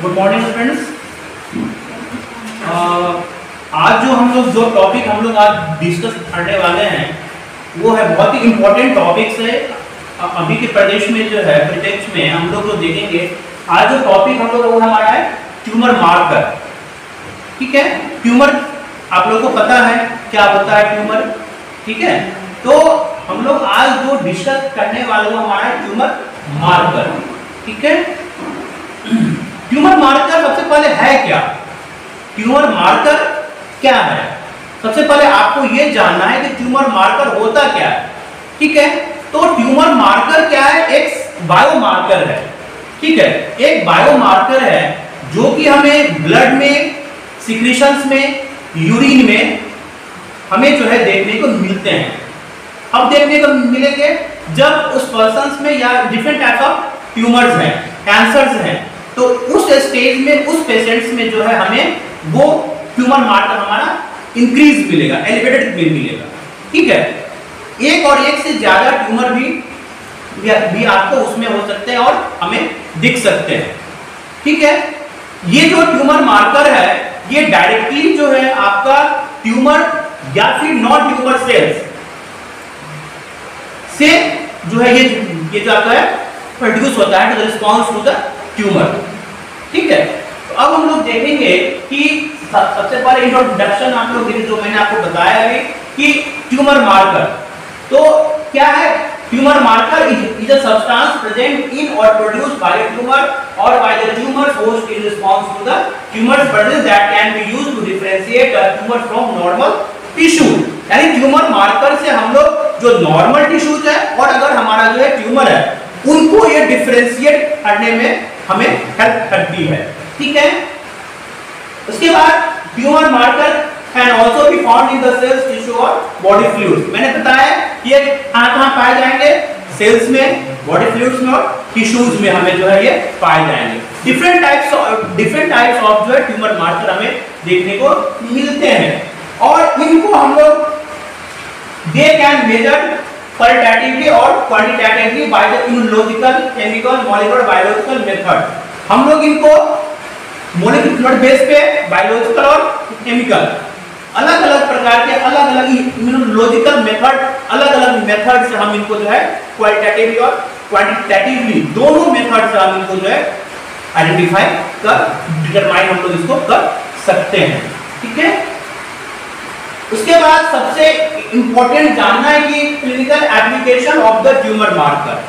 Good morning friends. आज जो topic हम लोग आज डिस्कस करने वाले हैं वो है बहुत ही इम्पोर्टेंट टॉपिक्स है। अभी के प्रदेश में जो है परिप्रेक्ष्य में हम लोग जो देखेंगे आज जो टॉपिक हम लोग वो हमारा है ट्यूमर मार्कर। ठीक है, ट्यूमर आप लोग को पता है क्या होता है ट्यूमर। ठीक है, तो हम लोग आज जो डिस्कस करने वाले वो हमारा है ट्यूमर मार्कर। ठीक है, ट्यूमर मार्कर सबसे पहले है क्या? ट्यूमर मार्कर क्या है? सबसे पहले आपको यह जानना है कि ट्यूमर मार्कर होता क्या है। ठीक है, तो ट्यूमर मार्कर क्या है? एक बायोमार्कर है। ठीक है, एक बायोमार्कर है जो कि हमें ब्लड में, सिक्रीशंस में, यूरिन में हमें जो है देखने को मिलते हैं। अब देखने को मिलेंगे जब उस पर्सन में या डिफरेंट टाइप्स ऑफ ट्यूमर्स हैं, कैंसर्स हैं, तो उस स्टेज में उस पेशेंट्स में जो है हमें वो ट्यूमर मार्कर हमारा इंक्रीज मिलेगा, एलिवेटेड मिलेगा। ठीक है, एक और एक से ज्यादा ट्यूमर भी आपको उसमें हो सकते हैं और हमें दिख सकते हैं। ठीक है, ये जो ट्यूमर मार्कर है ये डायरेक्टली जो है आपका ट्यूमर या फिर नॉन ट्यूमर सेल्स से जो है ये जो आपका है प्रोड्यूस होता है रिस्पॉन्स टू द ट्यूमर। ठीक है, तो अब हम लोग देखेंगे कि सबसे पहले इंट्रोडक्शन आप लोग जो मैंने आपको बताया है कि ट्यूमर मार्कर तो क्या है। Tumour marker is a substance present in or produced by tumour or by the tumour host in response to the tumour presence that can be used to differentiate the tumour from normal tissue. यानी tumour marker से हम लोग जो normal tissues है और अगर हमारा जो है ट्यूमर है उनको ये डिफरेंशिएट करने में हमें हेल्प करती है। ठीक है, उसके बाद tumour marker can also be found in the cells, tissue और बॉडी फ्लूइड्स। मैंने बताया ये कहां पाए जाएंगे? सेल्स में, बॉडी फ्लूइड्स में और टिश्यूज में हमें जो है ये पाए जाएंगे। डिफरेंट टाइप्स ऑफ जो है ट्यूमर मार्कर हमें देखने को मिलते हैं और इनको हम लोग दे कैन मेजर क्वालिटेटिवली और quantitatively by the immunological, chemical, molecular, biological method. हम लोग इनको मॉलिक्यूलर बेस पे, बायोलॉजिकल और केमिकल अलग अलग प्रकार के अलग अलग इम्यूनोलॉजिकल मेथड, अलग अलग मेथड से हम इनको जो है क्वालिटेटिवली और क्वांटिटेटिवली दोनों मेथड से हम इनको जो है आइडेंटिफाई कर डिटरमाइन हम लोग इसको कर सकते हैं। ठीक है, उसके बाद सबसे इंपॉर्टेंट जानना है कि clinical application of the tumour marker.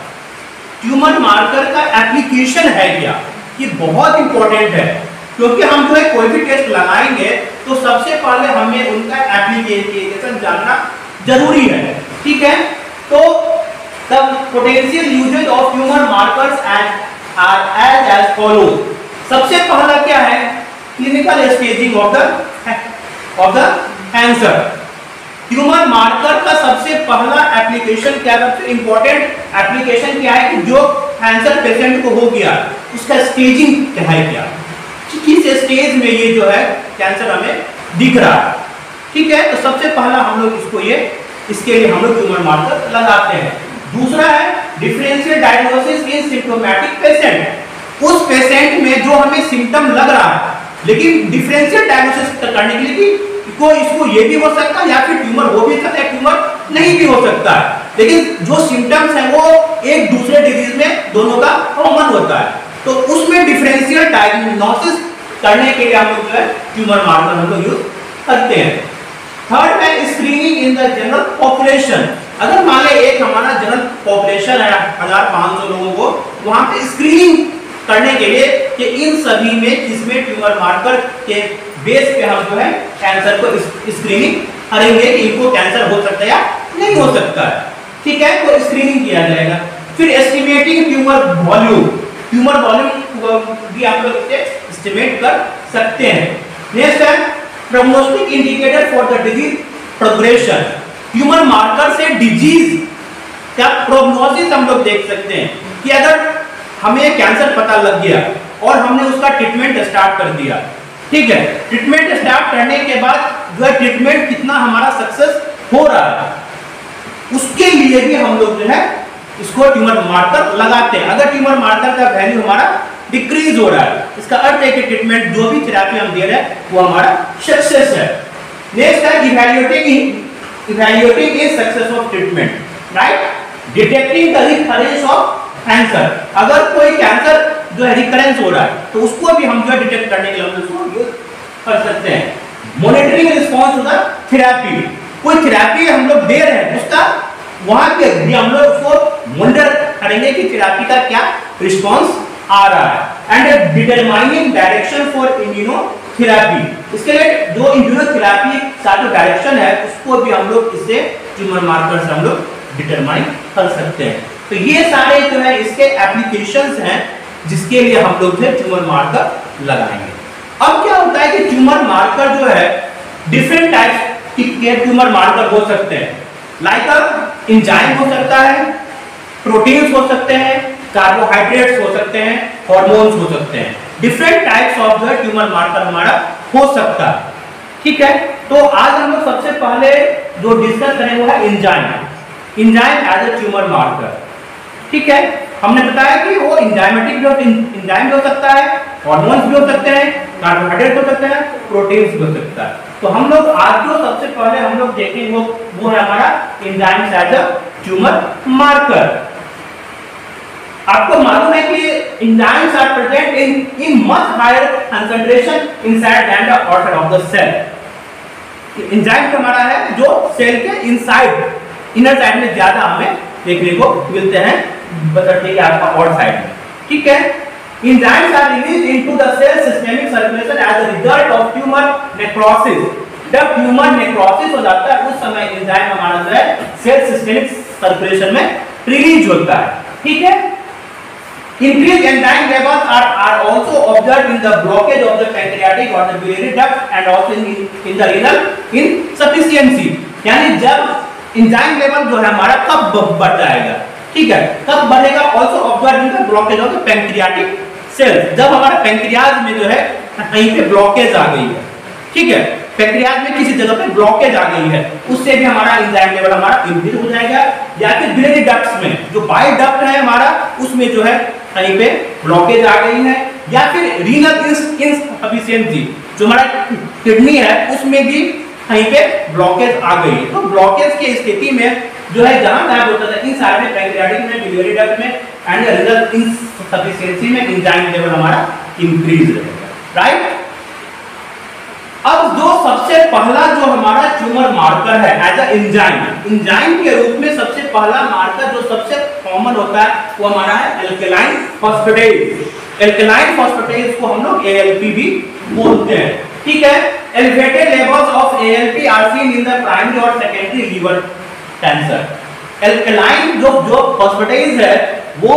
Tumour marker का एप्लीकेशन है क्या? ये बहुत इंपॉर्टेंट है क्योंकि हम जो है कोई भी टेस्ट लगाएंगे तो सबसे पहले हमें उनका एप्लीकेशन जानना जरूरी है। ठीक है, तो the potential usages of tumour markers are as follows. सबसे पहला क्या है? Clinical staging of the cancer. Tumour marker का सबसे पहला एप्लीकेशन क्या, सबसे इंपॉर्टेंट एप्लीकेशन क्या है कि जो कैंसर पेशेंट को हो गया उसका स्टेजिंग क्या है, क्या किस स्टेज में ये जो है कैंसर हमें दिख रहा है। ठीक है, तो सबसे पहला हम लोग इसके लिए हम लोग ट्यूमर मार्कर लगाते हैं। दूसरा है डिफरेंशियल डायग्नोसिस इन सिम्प्टोमेटिक पेशेंट। उस पेशेंट में जो हमें सिम्टम लग रहा है लेकिन डिफरेंशियल डायग्नोसिस करने के लिए इसको ये भी हो सकता है या फिर ट्यूमर हो भी सकता है, ट्यूमर नहीं भी हो सकता है, लेकिन जो सिम्टम्स हैं वो एक दूसरे डिजीज में दोनों का कॉमन होता है, तो उसमें डिफरेंशियल डायग्नोसिस करने के लिए हम लोग जो है ट्यूमर मार्कर हम लोग यूज करते हैं। थर्ड है screening in the general population. अगर मान ले एक हमारा जनरल पॉपुलेशन है 1500 लोगों को, वहां पे स्क्रीनिंग करने के लिए कि इन सभी में किसमें ट्यूमर मार्कर के बेस पे हम जो है कैंसर को स्क्रीनिंग करेंगे कि इनको कैंसर हो सकता है या नहीं हो सकता है। ठीक है, तो स्क्रीनिंग किया जाएगा। फिर एस्टिमेटिंग ट्यूमर वॉल्यूम भी आप लोग इसे एस्टिमेट कर सकते हैं। नेक्स्ट है prognostic indicator for the disease progression. Tumour marker से डिजीज का प्रोग्नोसिस हम लोग देख सकते हैं कि अगर हमें कैंसर पता लग गया और हमने उसका ट्रीटमेंट स्टार्ट कर दिया। ठीक है, ट्रीटमेंट स्टार्ट करने के बाद जो है ट्रीटमेंट कितना हमारा सक्सेस हो रहा है उसके लिए भी हम लोग जो है इसको ट्यूमर मार्कर लगाते हैं। अगर ट्यूमर मार्कर का वैल्यू हमारा डिक्रीज हो रहा है, इसका अर्थ है कि ट्रीटमेंट जो भी थेरेपी हम दे रहे हैं वो हमारा सक्सेस है। नेक्स्ट है evaluating is success of treatment, right? Detecting the recurrence of cancer. अगर कोई कैंसर जो है रिकरेंस हो रहा है तो उसको भी हम जो है डिटेक्ट करने के लिए हम उसको यूज कर सकते हैं। Monitoring response to the therapy, कोई थेरेपी हम लोग दे रहे हैं उसका वहां पे भी हम लोग उसको मॉनिटर करेंगे कि थेरेपी का क्या रिस्पांस आ रहा है। And determining direction for immunotherapy, इसके लिए जो इम्यूनोथेरेपी का जो डायरेक्शन है उसको भी हम लोग इससे ट्यूमर मार्कर से हम लोग डिटरमाइन कर सकते हैं। तो ये सारे जो है इसके एप्लीकेशंस हैं जिसके लिए हम लोग जो ट्यूमर मार्कर लगाएंगे। अब क्या होता है कि ट्यूमर मार्कर जो है डिफरेंट टाइप्स के ट्यूमर मार्कर हो सकते हैं। लाइक एंजाइम हो सकता है, प्रोटीन्स हो सकते हैं, कार्बोहाइड्रेट्स हो सकते हैं, हार्मोन्स हो सकते हैं। डिफरेंट टाइप्स ऑफ जो ट्यूमर मार्कर हमारा हो सकता है, ठीक है। तो आज हम लोग सबसे पहले जो डिस्कस करेंगे वो है enzyme as a tumour marker, ठीक है। हमने बताया कि वो एंजाइमेटिक एंजाइम भी हो सकता है, हार्मोन्स भी हो सकते हैं, कार्बोहाइड्रेट हो सकते हैं, प्रोटीन्स भी हो सकता है। तो हम लोग आज जो सबसे पहले हम लोग देखेंगे वो है हमारा enzymes as a tumour marker. आपको मालूम है कि enzymes are present in much higher concentration inside than the outside of the cell. Enzyme हमारा है जो सेल के इनसाइड इनर साइड में ज्यादा हमें देखने को मिलते हैं, बदलते हैं आपका आउट साइड में, ठीक है। Enzymes are release into the cell systemic circulation as a result of tumour necrosis. जब ट्यूमर नेक्रोसिस हो जाता है उस समय एंजाइम हमारा जो है सेल सिस्टेमिक सर्कुलेशन में रिलीज होता है, ठीक है। Increased enzyme levels are also observed in the blockage of the pancreatic or the biliary duct and also in the renal insufficiency। यानी जब एंजाइम लेवल जो है हमारा कब बढ़ जाएगा, ठीक है, कब बढ़ेगा? also observed in the blockage of the pancreatic cells, जब हमारा पैंक्रियाज में जो है कहीं पे ब्लॉकेज आ गई है, ठीक है, पैंक्रियाज में किसी जगह पे ब्लॉकेज आ गई है, उससे भी हमारा एंजाइम लेवल हमारा इंक्रीज हो जाएगा। या फिर बिलियरी डक्ट्स में जो बाइल डक्ट है हमारा उसमें जो है कहीं पे ब्लॉकेज आ गई है, या फिर रीनल इनसफिशिएंसी जो हमारा किडनी है उसमें भी कहीं पे ब्लॉकेज आ गई है। तो ब्लॉकेज की स्थिति में जो है जहां जहां होता है इन सारे में पैंक्रियाटिक में, बिलियरी डक्ट में एंड रीनल इनसफिशिएंसी में एंजाइम लेवल हमारा इंक्रीज रहेगा, राइट। अब जो सबसे पहला जो हमारा ट्यूमर मार्कर है एज अ एंजाइम के रूप में सबसे पहला मार्कर जो सबसे कॉमन होता है वो हमारा है एल्कलाइन फॉस्फेटेज। एल्कलाइन फॉस्फेटेज को हम लोग ALP भी बोलते हैं, ठीक है। Elevated levels of ALP are seen in the primary और सेकेंडरी लीवर कैंसर। एल्कलाइन जो फॉस्फेटेज है वो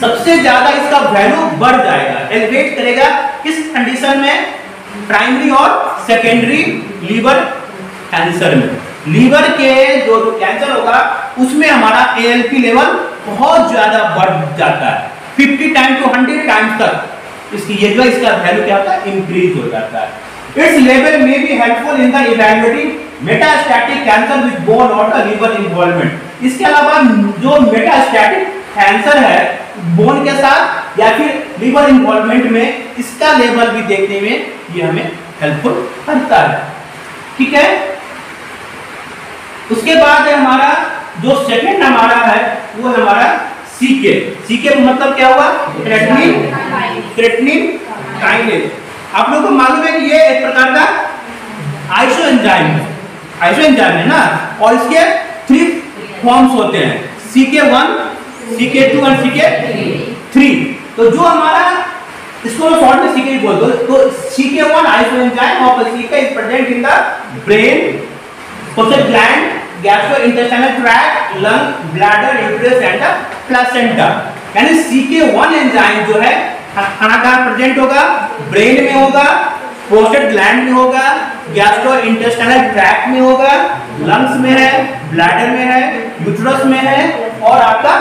सबसे ज्यादा इसका वैल्यू बढ़ जाएगा, एलिवेट करेगा। किस कंडीशन में? प्राइमरी और सेकेंडरी लीवर कैंसर में। लीवर के जो कैंसर होगा उसमें हमारा ALP लेवल बहुत ज्यादा बढ़ जाता है, 50 टाइम टू 100 टाइम्स तक इसका वैल्यू क्या होता है? इंक्रीज हो जाता है। इट्स लेवल में be helpful in the evaluating metastatic cancer with bone और द लीवर इन्वॉल्वमेंट। इसके अलावा जो मेटास्टैटिक कैंसर है बोन के साथ या फिर लीवर इन्वॉल्वमेंट में, इसका लेवल भी देखने में ये हमें हेल्पफुल करता है, ठीक है। उसके बाद है हमारा जो सेकंड हमारा है वो है हमारा सीके मतलब क्या हुआ? Creatinine kinase. आप लोगों को मालूम है कि ये एक प्रकार का आइसो एंजाइम है ना, और इसके 3 फॉर्म्स होते हैं, CK1, CK2 और CK3। तो जो हमारा इसको शॉर्ट में CK बोल दो, तो CK1 iso enzyme of CK is present in the brain, process gland, gastrointestinal tract, lung, bladder, uterus and the placenta. यानी CK1 एंजाइम जो है कहां प्रेजेंट होगा? ब्रेन में होगा, प्रोस्टेट ग्लैंड में होगा, गैस्ट्रोइंटेस्टाइनल ट्रैक्ट में होगा, लंग्स में है, ब्लैडर में है, यूट्रस में है और आपका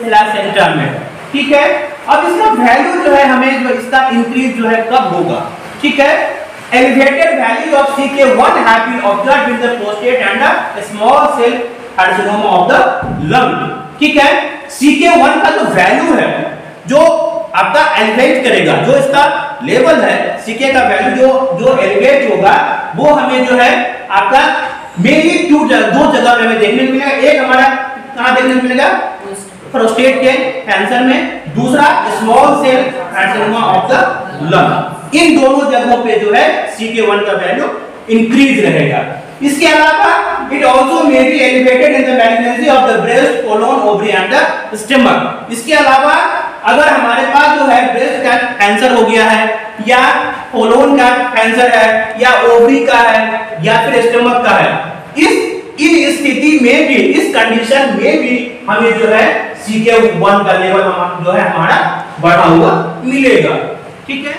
प्लेसेंटा में है, ठीक है। अब इसका वैल्यू जो है हमें जो इसका इंक्रीज जो है कब होगा, ठीक है। Elevated value of CK1 have been observed in the prostate and a small cell carcinoma of the lung। ठीक है। CK1 का जो वैल्यू है, जो आपका एलिवेट करेगा, जो इसका लेवल है CK का वैल्यू जो एलिवेट होगा, वो हमें जो है आपका मेनली दो जगह पे हमें देखने को मिलेगा। एक हमारा कहां देखने को मिलेगा, प्रोस्टेट के कैंसर में, दूसरा small cell carcinoma of the lung. इन दोनों जगहों पे जो है CK1 का वैल्यू इंक्रीज रहेगा। इसके अलावा it also may be elevated in the malignancy of the breast, colon, ovary and the stomach. इसके अलावा अगर हमारे पास जो है ब्रेस्ट का कैंसर हो गया है, या कोलोन का कैंसर है, या ओवरी का है, या फिर स्टमक का है, इन स्थिति में भी, इस कंडीशन में भी हमें जो है CK1 का लेवल जो है हमारा बढ़ा हुआ मिलेगा। ठीक है।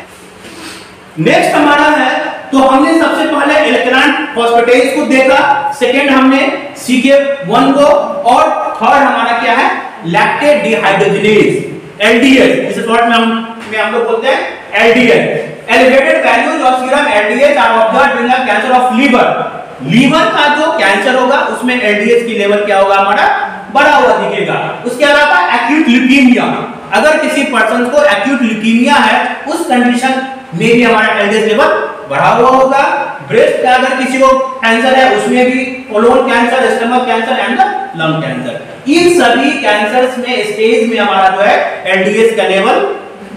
नेक्स्ट हमारा है, तो हमने सबसे पहले एल्कलाइन फॉस्फेटेज को देखा, सेकेंड हमने CK1 को, और थर्ड हमारा क्या है, लैक्टेट डिहाइड्रोजिनेज LDH, जिसे शॉर्ट में हम लोग बोलते हैं LDH। Elevated values of serum LDH are observed in the cancer of liver. Liver का जो कैंसर होगा उसमें LDH की लेवल क्या होगा, हमारा बढ़ा हुआ दिखेगा। उसके अलावा एक्यूट ल्यूकीमिया, अगर किसी पर्सन को एक्यूट ल्यूकीमिया है, उस कंडीशन में भी हमारा LDH लेवल बढ़ा हुआ होगा। ब्रेस्ट का अगर किसी को कैंसर है, उसमें भी colon cancer, stomach cancer and lung cancer, इन सभी कैंसर्स में स्टेज में हमारा जो है LDH का लेवल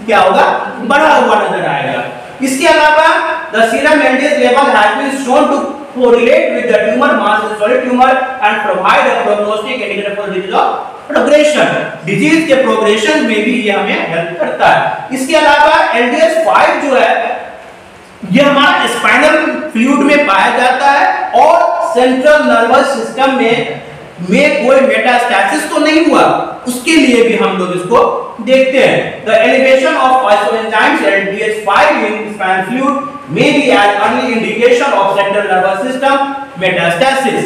क्या होगा, बढ़ा हुआ नजर आएगा। इसके अलावा the serum LDH level has been shown to correlate with the tumor mass in solid tumor and provide a prognostic indicator for disease of progression। Disease के प्रोग्रेशन में भी ये हमें हेल्प करता है। इसके अलावा LDH5 जो है, ये हमारा स्पाइनल फ्लूइड में पाया जाता है, और सेंट्रल नर्वस सिस्टम में कोई मेटास्टैसिस तो नहीं हुआ, उसके लिए भी हम लोग इसको देखते हैं। The elevation of phosphoenzymes LDH5 in spinal fluid may be an early indication of central nervous system metastasis।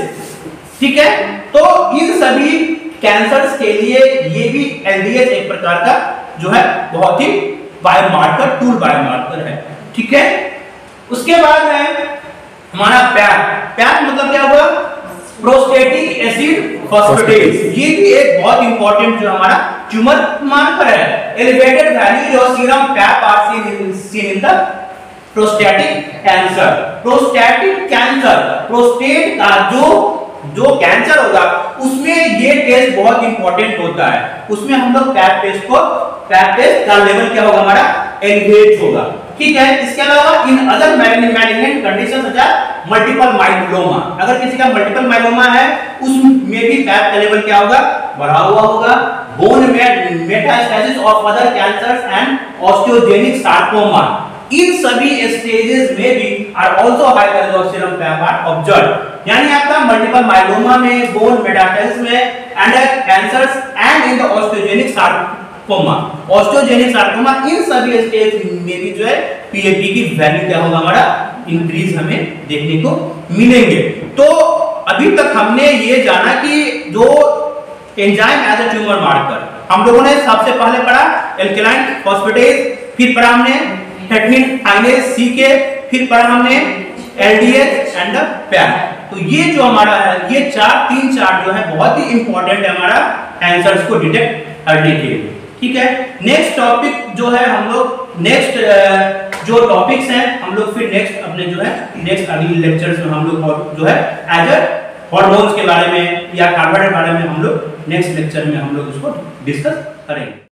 ठीक है। तो इन सभी कैंसर्स के लिए ये भी LDH एक प्रकार का जो है बहुत ही बायोमार्कर, टूल बायोमार्कर है। ठीक है। उसके बाद है हमारा पैप मतलब क्या हुआ, प्रोस्टेटिक एसिड फॉस्फेटेज। ये भी एक बहुत इंपॉर्टेंट जो हमारा ट्यूमर मार्कर है। Elevated value of serum PAP are seen in the prostatic cancer. Prostatic cancer, prostate का जो कैंसर होगा उसमें ये टेस्ट बहुत इंपॉर्टेंट होता है। उसमें हम लोग पैप टेस्ट का लेवल क्या होगा, हमारा एलिवेट होगा। ठीक है। इसके अलावा in other malignant condition such as multiple myeloma, अगर किसी का मल्टीपल माइलोमा है, उसमें भी पैप का लेवल क्या होगा, बढ़ा हुआ होगा। Bone metastasis of other cancers and osteogenic sarcoma, इन सभी स्टेजेस में भी are also high level of serum PAP are observed. यानी आपका मल्टीपल माइलोमा में, बोन मेटास्टेसिस में, and cancers and in the osteogenic sarcoma, इन सभी स्टेज में भी जो है PAP की वैल्यू क्या होगा, हमारा इंक्रीज हमें देखने को मिलेंगे। तो अभी तक हमने ये जाना कि जो enzyme as a tumour marker, हम लोगों ने सबसे पहले पढ़ा एल्कलाइन फॉस्फेटेज, फिर पढ़ा हमने थ्रेटनिन काइनेज CK, फिर पढ़ा हमने LDH एंड पैप। तो ये जो हमारा है, ये तीन चार जो है बहुत ही इंपॉर्टेंट है हमारा कैंसर्स को डिटेक्ट करने के लिए। ठीक है। नेक्स्ट टॉपिक जो है, हम लोग नेक्स्ट जो टॉपिक्स हैं हम लोग फिर नेक्स्ट अपने जो है नेक्स्ट अगले लेक्चर्स में हम लोग जो है एज हार्मोन्स के बारे में या कार्बोहाइड्रेट के बारे में हम लोग नेक्स्ट लेक्चर में हम लोग इसको डिस्कस करेंगे।